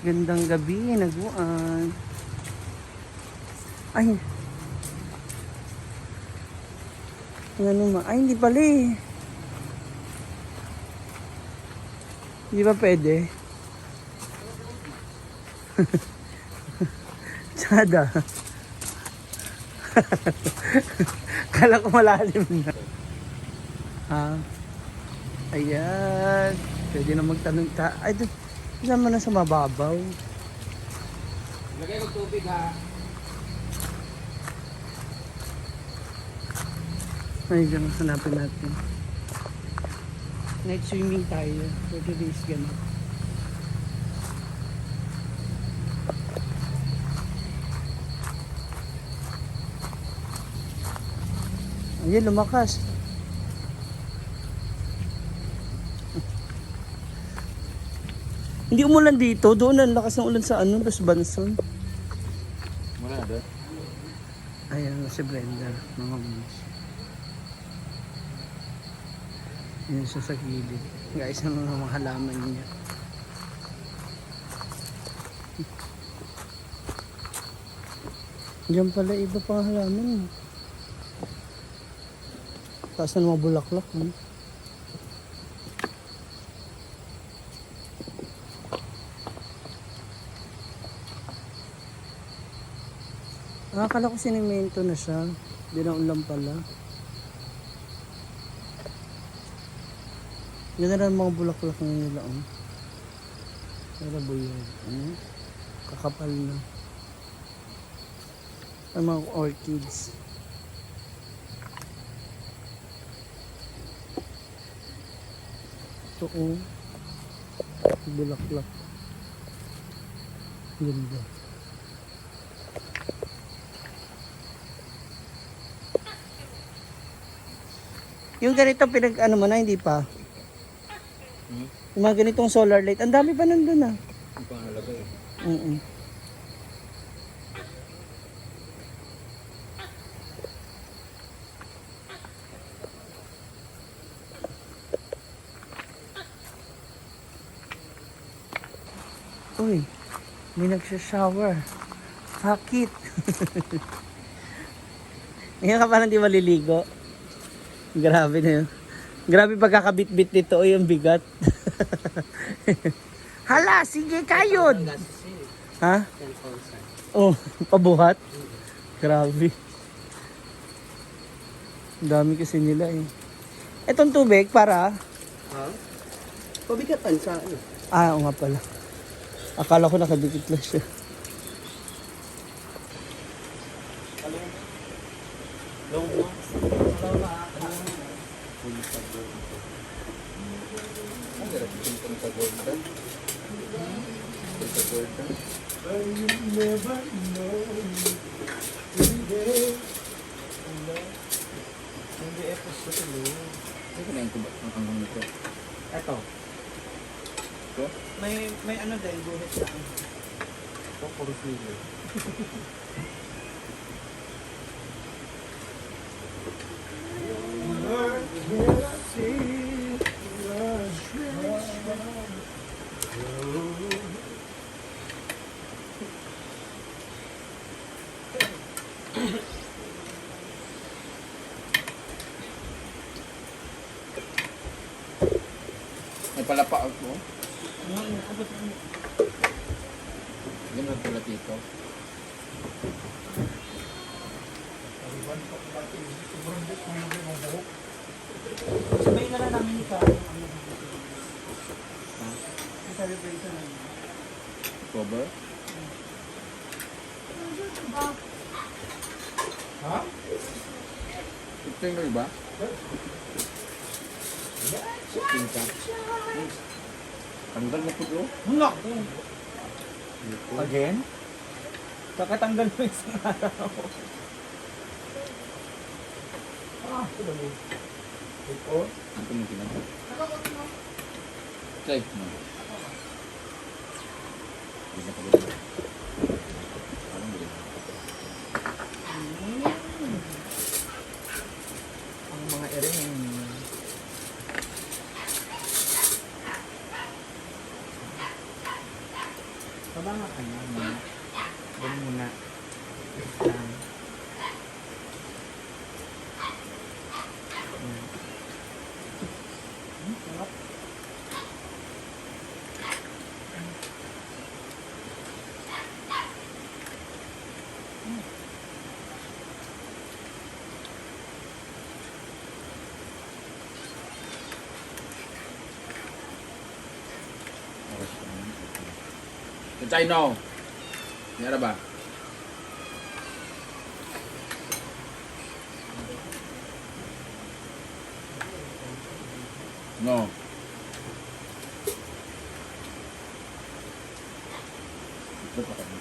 Gandang gabi, naguan. Ay. Ano ma? Ay, hindi pala eh. Hindi ba pwede? Tsada. Kala ko malalim na. Ha? Ayan. Pwede na magtanong ta. Ay, doon. Saan mo na sa mababaw? Lagay ko tubig ha. Ay, ganun. Hanapin natin. Night swimming tayo. For today's ganun. Ayun, lumakas. Hindi umulan dito. Doon ang lakas ng ulan sa ano, Los Banson. Wala na doon. Ayan, si Brenda. Mga moms. Yun siya sa gilid. Guys, ang mga halaman niya. Diyan pala iba pang halaman. Taas na mga bulaklak. Akala ko sinimento na siya. Hindi na ulam pala. Ganda na mga bulaklak na nila. Pero buyog. Kakapal na. Ang mga orchids. Ito bulaklak. Ganda. Yung ganito pinag-ano mo na, hindi pa? Yung mga ganitong solar light, ang dami pa nandun ah. Hindi pa nalagay eh. Uy, may nagsha-shower. Sakit. Ngayon ka parang di maliligo. Grabe na yun. Grabe pagkakabit-bit nito. Uy, ang bigat. Hala, sige kayod. Ha? Oh, pabuhat. Grabe. Ang dami kasi nila eh. Etong tubig para? Ha? Pabigatan sa ano? Ah, oo nga pala. Akala ko nakadikit lang siya. Long mo? Eto. May ano din, buhit lang. Ito, puro sili. May palapa ako. Ganun pala dito. Sabay na lang namin ito. Ang celebration namin. Cover? Ha? Ito yung iba? Pinta. Tanggal na po bro. Hulak! Again? Kakatanggal mo isang araw. Ito ba yun? Ito? Ito mo kinagawa. Try mo. Hindi na pagod. Parang hindi. Ang mga ering. Baba nga ka na muna. Doon muna. Lang. Yan. Sarap. Sa China. Ini ba? No. Ito pa kami.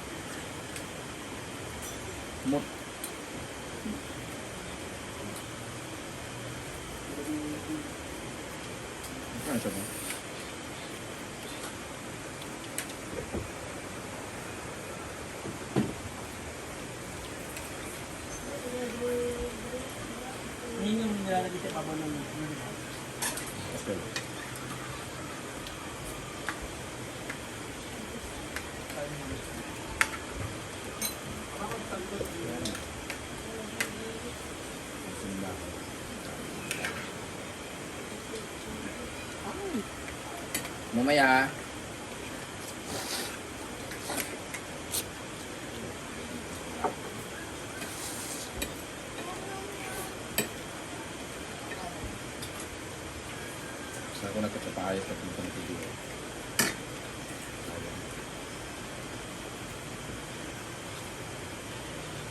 Mut. Ano siya ba? Yun yung nilalagay sa pabo ng Okay. Mamaya. Sa ako nagkatapayos at punta ng video.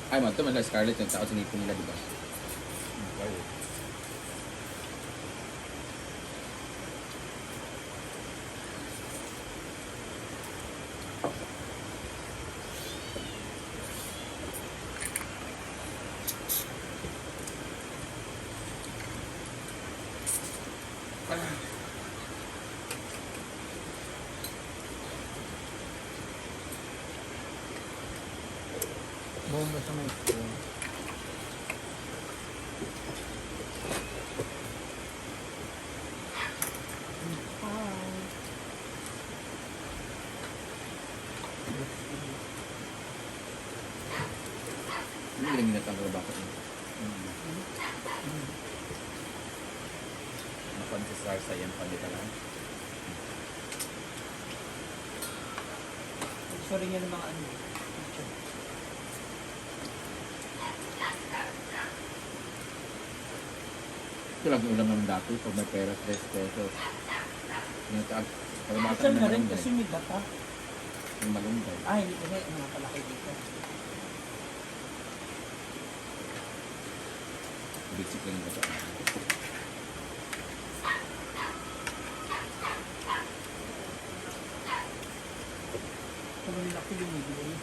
Ay, man, ito man sa Scarlett yung tao sinipon nila, di ba? bomba sa may spoon. Hindi lang ginatang ko bakit mo. Napan sa sarsa yan pandita lang. Sorry nga ng mga ano. Ito lang yung ulam naman dati pag may pera 3 pesos. Yung taag, pag bata Saan na na rin malunggay. kasi may data. Yung malunggay. Ay, hindi kasi mga palaki dito. Basic lang yung bata. Kung malaki yung bibili.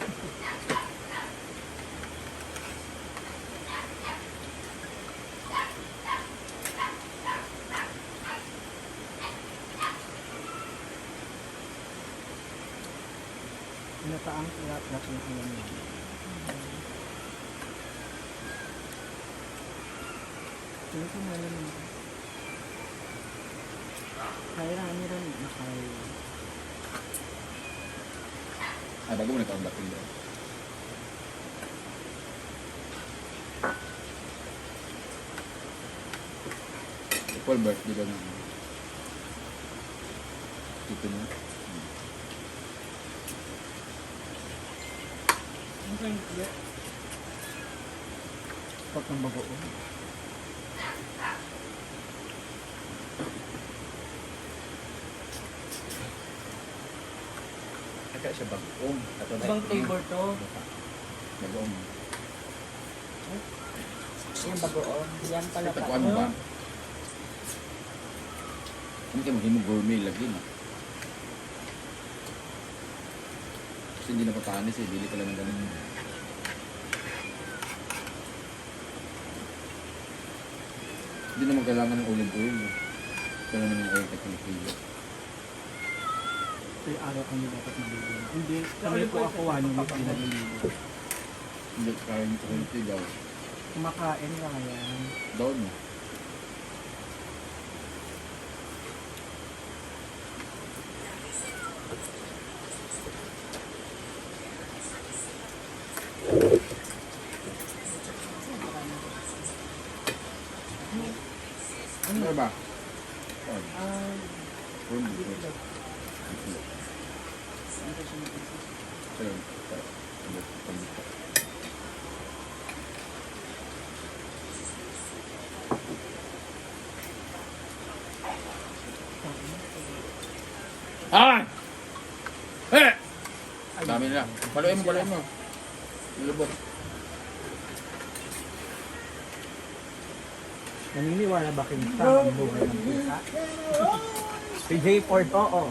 Nataang lahat ng ulam niya. Ito ko meron naman. Kaya rami rin nakay. Ay, bago mo nagkaundak yun doon. Full birthday ba naman? Dito na. Ano kayo nagkaya? Pag ng bagoong. Aka siya bagong. Ibang flavor to. Bagong. Yung bagoong. Yan pala Ito ano ba? Ano kayo maging mo gourmet lagi na? Kasi hindi na papanis eh. Bili ka lang ng ganun. Hindi naman kailangan ng olive oil. Ito naman yung oil technology. Ito yung araw kami dapat mabili. Hindi, kami po ako 1 week pinabili. Hindi, kaya nito healthy daw. Kumakain ka kaya. Daw no? So, yun. Ah! Eh! Dami nila. Paluin mo. Lubog. Naniniwala ba kayo sa ang buhay ng pusa? Si J. Ford, oo.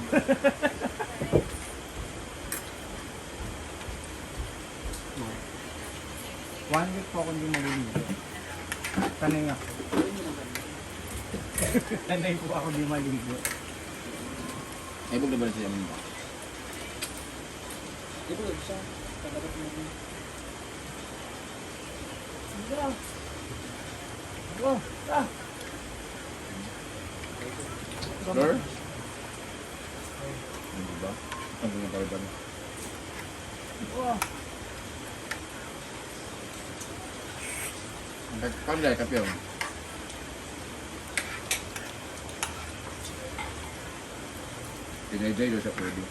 One week po ako hindi maliligo. Sanay ako. Sanay po ako hindi maligo. Ay, bug na ba siya mo? Flor? Hindi ba? Ang mga pala ba? Pamilya, kapyo. Pinay-jay doon sa pwede.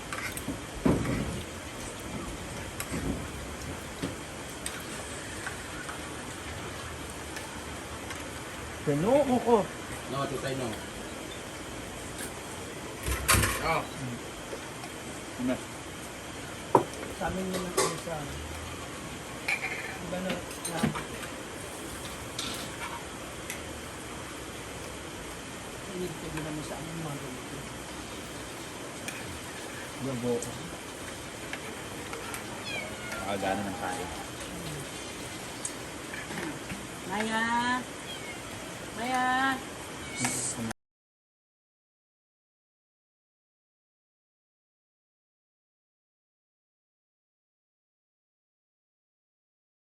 Pinuko ko. No, tutay no. Oh. Ano? Sa amin naman kami sa... Iba na... Hindi ko naman sa amin mga ganito. Gabo ko. Nakagana ng kain. Maya! Maya!